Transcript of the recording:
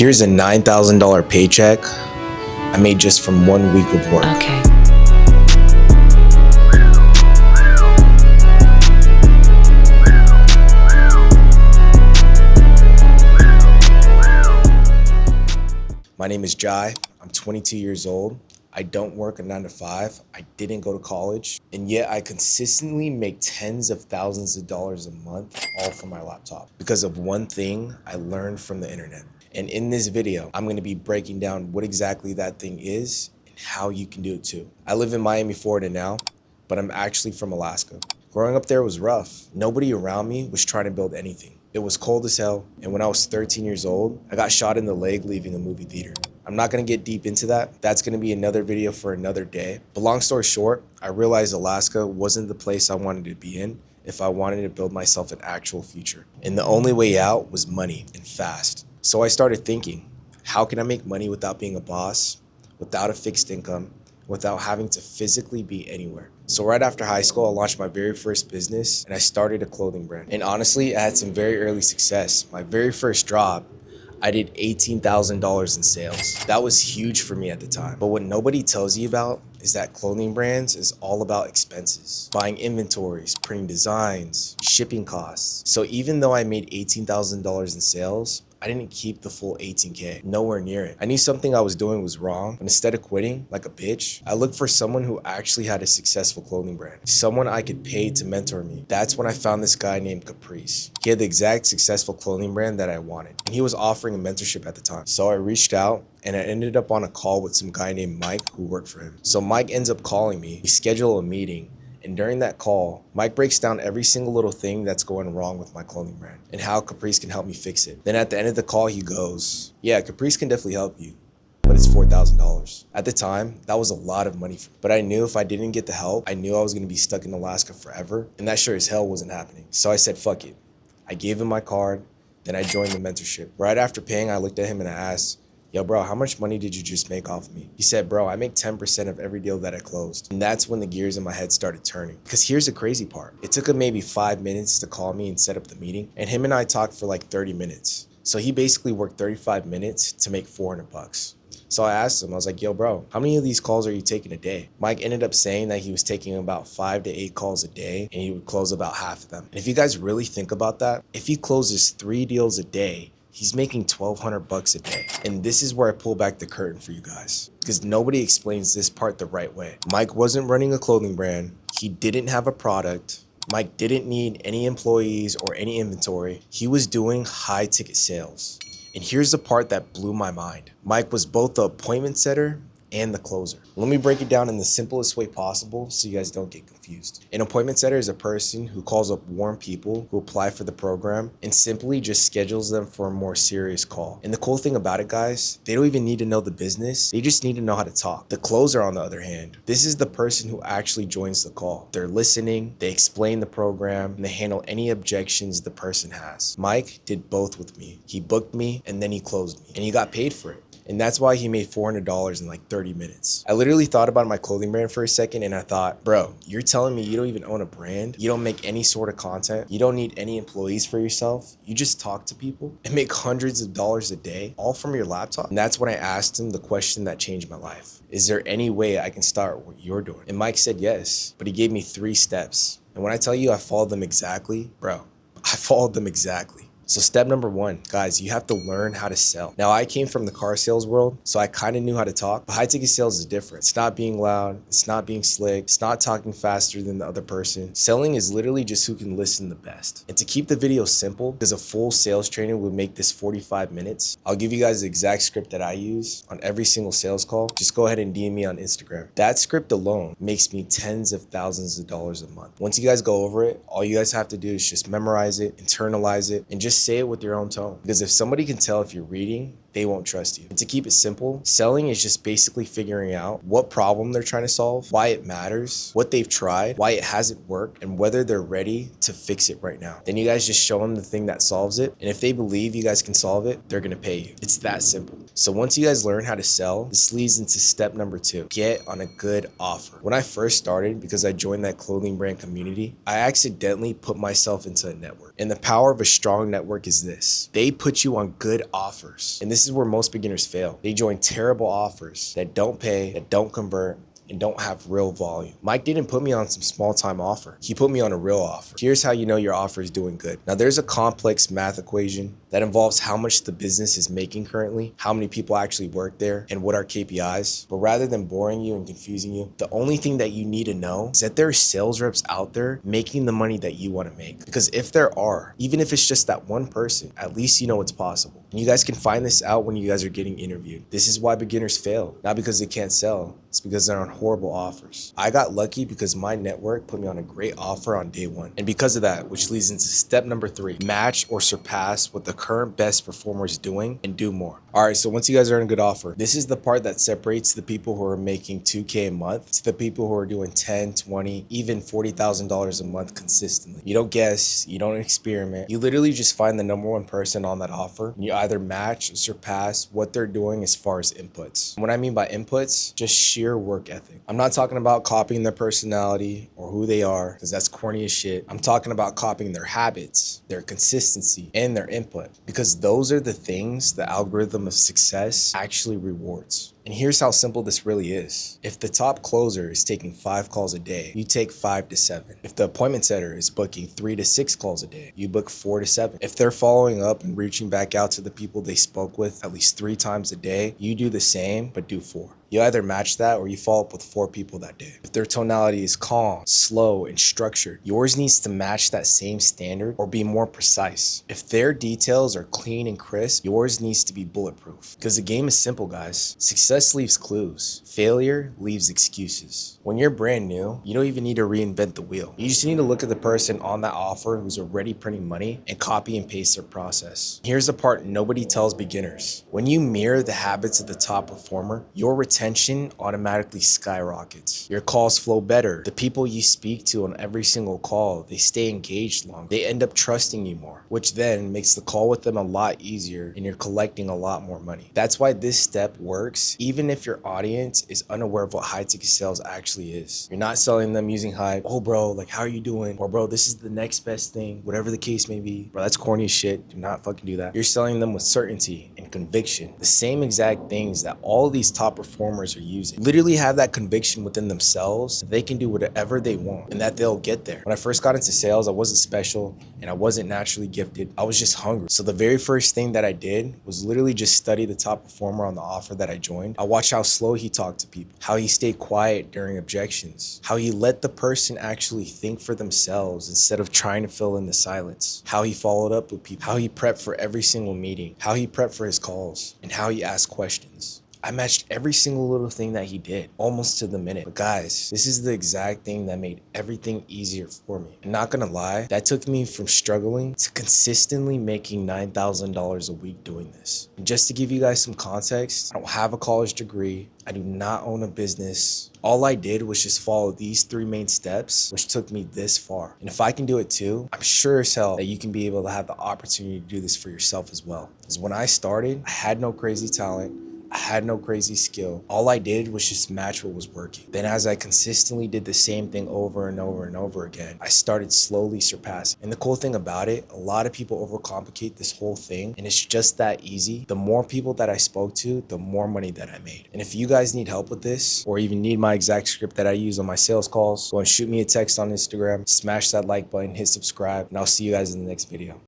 Here's a $9,000 paycheck I made just from 1 week of work. Okay. My name is Jai. I'm 22 years old. I don't work a 9 to 5. I didn't go to college. And yet I consistently make tens of thousands of dollars a month, all from my laptop, because of one thing I learned from the internet. And in this video, I'm gonna be breaking down what exactly that thing is and how you can do it too. I live in Miami, Florida now, but I'm actually from Alaska. Growing up there was rough. Nobody around me was trying to build anything. It was cold as hell, and when I was 13 years old, I got shot in the leg leaving a movie theater. I'm not gonna get deep into that. That's gonna be another video for another day. But long story short, I realized Alaska wasn't the place I wanted to be in if I wanted to build myself an actual future. And the only way out was money, and fast. So I started thinking, how can I make money without being a boss, without a fixed income, without having to physically be anywhere? So right after high school, I launched my very first business and I started a clothing brand. And honestly, I had some very early success. My very first drop, I did $18,000 in sales. That was huge for me at the time. But what nobody tells you about is that clothing brands is all about expenses. Buying inventories, printing designs, shipping costs. So even though I made $18,000 in sales, I didn't keep the full 18K, nowhere near it. I knew something I was doing was wrong, but instead of quitting like a bitch, I looked for someone who actually had a successful clothing brand, someone I could pay to mentor me. That's when I found this guy named Caprice. He had the exact successful clothing brand that I wanted, and he was offering a mentorship at the time. So I reached out and I ended up on a call with some guy named Mike who worked for him. So Mike ends up calling me, we schedule a meeting, and during that call, Mike breaks down every single little thing that's going wrong with my clothing brand and how Caprice can help me fix it. Then at the end of the call, he goes, yeah, Caprice can definitely help you, but it's $4,000. At the time, that was a lot of money for me. But I knew if I didn't get the help, I knew I was gonna be stuck in Alaska forever, and that sure as hell wasn't happening. So I said, fuck it. I gave him my card, then I joined the mentorship. Right after paying, I looked at him and I asked, yo, bro, how much money did you just make off of me? He said, bro, I make 10% of every deal that I closed. And that's when the gears in my head started turning. Because here's the crazy part. It took him maybe 5 minutes to call me and set up the meeting. And him and I talked for like 30 minutes. So he basically worked 35 minutes to make $400. So I asked him, I was like, yo, bro, how many of these calls are you taking a day? Mike ended up saying that he was taking about 5 to 8 calls a day and he would close about half of them. And if you guys really think about that, if he closes 3 deals a day, he's making $1,200 a day. And this is where I pull back the curtain for you guys, because nobody explains this part the right way. Mike wasn't running a clothing brand. He didn't have a product. Mike didn't need any employees or any inventory. He was doing high ticket sales. And here's the part that blew my mind. Mike was both the appointment setter and the closer. Let me break it down in the simplest way possible so you guys don't get confused. An appointment setter is a person who calls up warm people who apply for the program and simply just schedules them for a more serious call. And the cool thing about it, guys, they don't even need to know the business. They just need to know how to talk. The closer, on the other hand, this is the person who actually joins the call. They're listening, they explain the program, and they handle any objections the person has. Mike did both with me. He booked me and then he closed me, and he got paid for it. And that's why he made $400 in like 30 minutes. I literally thought about my clothing brand for a second and I thought, bro, you're telling me you don't even own a brand? You don't make any sort of content? You don't need any employees for yourself? You just talk to people and make hundreds of dollars a day, all from your laptop? And that's when I asked him the question that changed my life. Is there any way I can start what you're doing? And Mike said yes, but he gave me 3 steps. And when I tell you I followed them exactly, bro, I followed them exactly. So step number 1, guys, you have to learn how to sell. Now, I came from the car sales world, so I kind of knew how to talk, but high ticket sales is different. It's not being loud. It's not being slick. It's not talking faster than the other person. Selling is literally just who can listen the best. And to keep the video simple, because a full sales training would make this 45 minutes, I'll give you guys the exact script that I use on every single sales call. Just go ahead and DM me on Instagram. That script alone makes me tens of thousands of dollars a month. Once you guys go over it, all you guys have to do is just memorize it, internalize it, and just say it with your own tone. Because if somebody can tell if you're reading, they won't trust you. And to keep it simple, selling is just basically figuring out what problem they're trying to solve, why it matters, what they've tried, why it hasn't worked, and whether they're ready to fix it right now. Then you guys just show them the thing that solves it. And if they believe you guys can solve it, they're gonna pay you. It's that simple. So once you guys learn how to sell, this leads into step number 2, get on a good offer. When I first started, because I joined that clothing brand community, I accidentally put myself into a network. And the power of a strong network is this: they put you on good offers. And this this is where most beginners fail. They join terrible offers that don't pay, that don't convert, and don't have real volume. Mike didn't put me on some small time offer. He put me on a real offer. Here's how you know your offer is doing good. Now there's a complex math equation that involves how much the business is making currently, how many people actually work there, and what are KPIs. But rather than boring you and confusing you, the only thing that you need to know is that there are sales reps out there making the money that you want to make. Because if there are, even if it's just that one person, at least you know it's possible. And you guys can find this out when you guys are getting interviewed. This is why beginners fail. Not because they can't sell, it's because they're on horrible offers. I got lucky because my network put me on a great offer on day one. And because of that, which leads into step number 3, match or surpass what the current best performer is doing and do more. All right, so once you guys are in a good offer, this is the part that separates the people who are making $2K a month to the people who are doing $10, $20, even $40,000 a month consistently. You don't guess, you don't experiment. You literally just find the number one person on that offer and you either match or surpass what they're doing as far as inputs. What I mean by inputs, just sheer work ethic. I'm not talking about copying their personality or who they are, because that's corny as shit. I'm talking about copying their habits, their consistency, and their input, because those are the things the algorithm of success actually rewards. And here's how simple this really is. If the top closer is taking 5 calls a day, you take 5 to 7. If the appointment setter is booking 3 to 6 calls a day, you book 4 to 7. If they're following up and reaching back out to the people they spoke with at least 3 times a day, you do the same, but do 4. You either match that or you follow up with 4 people that day. If their tonality is calm, slow, and structured, yours needs to match that same standard or be more precise. If their details are clean and crisp, yours needs to be bulletproof. Because the game is simple, guys. Success leaves clues. Failure leaves excuses. When you're brand new, you don't even need to reinvent the wheel. You just need to look at the person on that offer who's already printing money and copy and paste their process. Here's the part nobody tells beginners. When you mirror the habits of the top performer, your retention automatically skyrockets. Your calls flow better. The people you speak to on every single call, they stay engaged longer. They end up trusting you more, which then makes the call with them a lot easier and you're collecting a lot more money. That's why this step works, even if your audience is unaware of what high ticket sales actually is. You're not selling them using hype. Oh bro, like how are you doing? Or bro, this is the next best thing, whatever the case may be. Bro, that's corny as shit. Do not fucking do that. You're selling them with certainty and conviction. The same exact things that all these top performers are using. Literally have that conviction within themselves that they can do whatever they want and that they'll get there. When I first got into sales, I wasn't special and I wasn't naturally gifted. I was just hungry. So the very first thing that I did was literally just study the top performer on the offer that I joined. I watched how slow he talked to people, how he stayed quiet during objections, how he let the person actually think for themselves instead of trying to fill in the silence, how he followed up with people, how he prepped for every single meeting, how he prepped for his calls, and how he asked questions. I matched every single little thing that he did, almost to the minute. But guys, this is the exact thing that made everything easier for me. And not gonna lie, that took me from struggling to consistently making $9,000 a week doing this. And just to give you guys some context, I don't have a college degree. I do not own a business. All I did was just follow these 3 main steps, which took me this far. And if I can do it too, I'm sure as hell that you can be able to have the opportunity to do this for yourself as well. Because when I started, I had no crazy talent. I had no crazy skill. All I did was just match what was working. Then as I consistently did the same thing over and over and over again, I started slowly surpassing. And the cool thing about it, a lot of people overcomplicate this whole thing and it's just that easy. The more people that I spoke to, the more money that I made. And if you guys need help with this or even need my exact script that I use on my sales calls, go and shoot me a text on Instagram, smash that like button, hit subscribe, and I'll see you guys in the next video.